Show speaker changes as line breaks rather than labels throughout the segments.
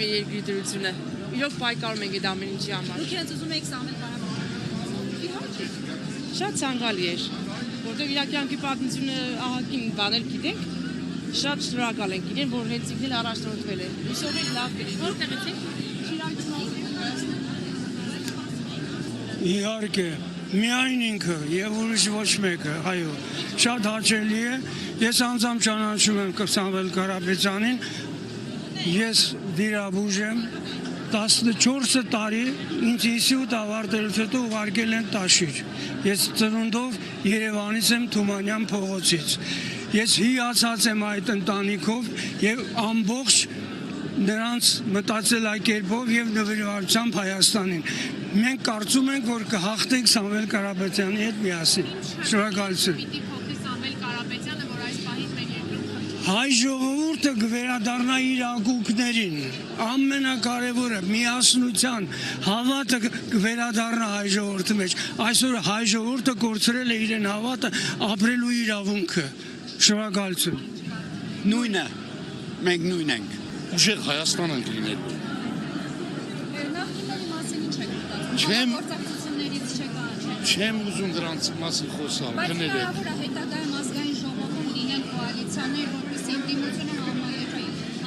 մեր երկրի դրությունը։ Իրոք պայքարում ենք այդ ամեն ինչի համար։
Դուք եք ուզում եք Սամվել Ղարաբաղը։ Իհարկե։
Շատ ցանկալի էր, որտեղ իր կյանքի պատմությունը ահագին բաներ գիտենք։ Շատ շնորհակալ ենք իրեն, որ հենց ինքն էլ առաջնորդվել է։ Հիշով եք լավ կլինի։
Որտեղից եք։
Իհարկե, միայն ինքը եւ ուրիշ ոչ մեկը, այո, շատ հաճելի է։ Ես անձամբ ճանաչում եմ Սամվել Կարապետյանին։ Ես վիրաբույժ եմ, 14 տարի ինձ ինստիտուտ ավարտելուց հետո ուղարկել են Տաշիր։ Ես ծնունդով Երևանից եմ, Թումանյան փողոցից։ Ես հիացած եմ այդ ընտանիքով եւ ամբողջ նրանց մտածելակերպով եւ նվիրվածությամբ Հայաստանին։ Մենք կարծում ենք, որ կհաղթենք Սամվել Կարապետյանի հետ միասին։ Շնորհակալություն։
Պիտի փոխի Սամվել Կարապետյանը, որ այս պահին մեր երկրում
Հայ ժողովուրդը կվերադառնա իր անկունքներին։ Ամենակարևորը միասնության հավատը կվերադառնա հայ ժողովրդի մեջ։ Այսօր հայ ժողովուրդը կորցրել է իրեն հավատը, ապրելու իրավունքը։ Շնորհակալություն։
Նույնը, մենք նույն ենք։ Ուժեղ Հայաստան ենք լինելու։
Նախկինների մասին ինչ եք մտածում։
Չեմ-
Գործակցություններից չեք անջել։
Չեմ ուզում դրանց մասին խոսալ,
Բայց
կներեք։
հնարավոր է հետագայում ազգային ժողովում լինեն կոալիցիաներ, որպեսզի ինտիմությունը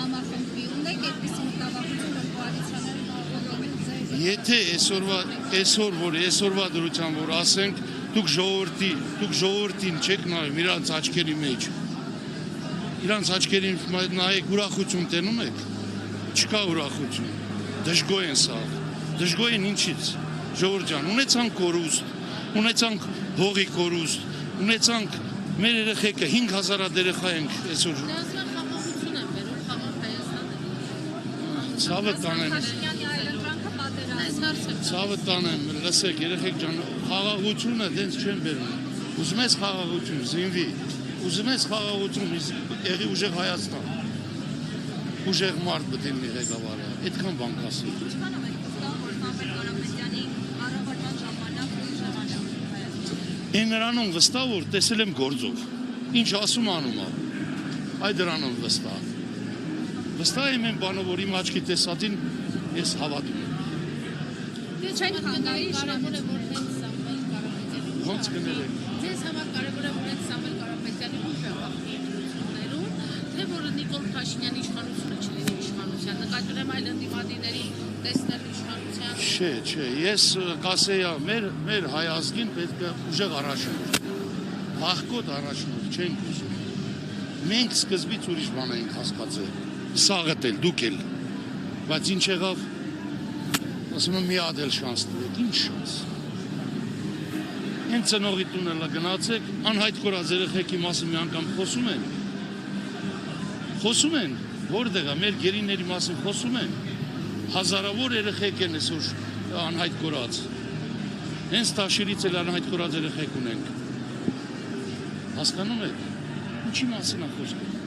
համախմբվի։ Ունեք այդպիսի մտավախություն, որ կոալիցիաները բոլորովին ձեր։
Եթե այսօրվա դրությամբ որ ասենք, դուք ժողովրդին չեք նայում իրանց աչքերի մեջ։ Իրանց աչքերին նայեք, ուրախություն տենում եք։ Չկա ուրախություն։ Դժգոհ են սա։ Դժգոհ են ինչից։ Ժողովուրդ ջան, ունեցանք կորուստ, ունեցանք հողի կորուստ, ունեցանք մեր երեխեքը 5000 երեխա ենք այսօր։
Դասական խաղաղություն են վերում խաղաղ Հայաստանը։
Ցավը տանեմ։
Փաշինյանի այլընտրանքը պատերազմ։
Ցավը տանեմ, լսեք, երեխեք ջան, խաղաղությունը դենց չեն բերում։ Ուզում ես խաղաղություն, զինվի։ Ուզում ես խաղաղություն, եղի ուժեղ Հայաստան։ Ուժեղ մարդ պետք է լինի ղեկավարը։ Այդքան բան կասի։
Ինչքան եք վստահ, որ Սամվել Կարապետյանի կառավարման ժամանակ Հայաստան։
Այն նրանում վստահ, որ տեսել եմ գործով։ Ինչ ասում անում է։ Այդ դրանում վստահ։ Վստահ եմ այն բանը, որ իմ աչքի տեսածին ես հավատում եմ։
Դե չեն խանգարի կարևոր է որ հենց Սամվել Կարապետյանի։
Ոնց կներեք։
Ձեզ համար կարևոր է որ հենց Սամվել Կարապետյանի ուժը հաղթի ընտրություններում, թե որ Նիկոլ Փաշինյանի իշխանությունը չլինի իշխանության։ Նկատում եմ այլ ընդդիմադիրների տեսնել իշխանության։
Չէ, ես կասեի, մեր հայ ազգին պետք է ուժեղ առաջնորդ։ Վախկոտ առաջնորդ չենք ուզում։ Մենք սկզբից ուրիշ բան ենք հասկացել։ Սաղդ էլ, դուք էլ։ Բայց ինչ եղավ։ Ասում եմ մի հատ էլ շանս տվեք, ինչ շանս։ Հենց ծնողի տունը գնացեք, անհայտ կորած երեխեքի մասին մի անգամ խոսում են, որտեղ է մեր գերիների մասին խոսում են, հազարավոր երեխեք են այսօր անհայտ կորած։ Հենց Տաշիրից էլ անհայտ կորած երեխեք ունենք։ Հասկանում եք, ինչի մասին է խոսքը։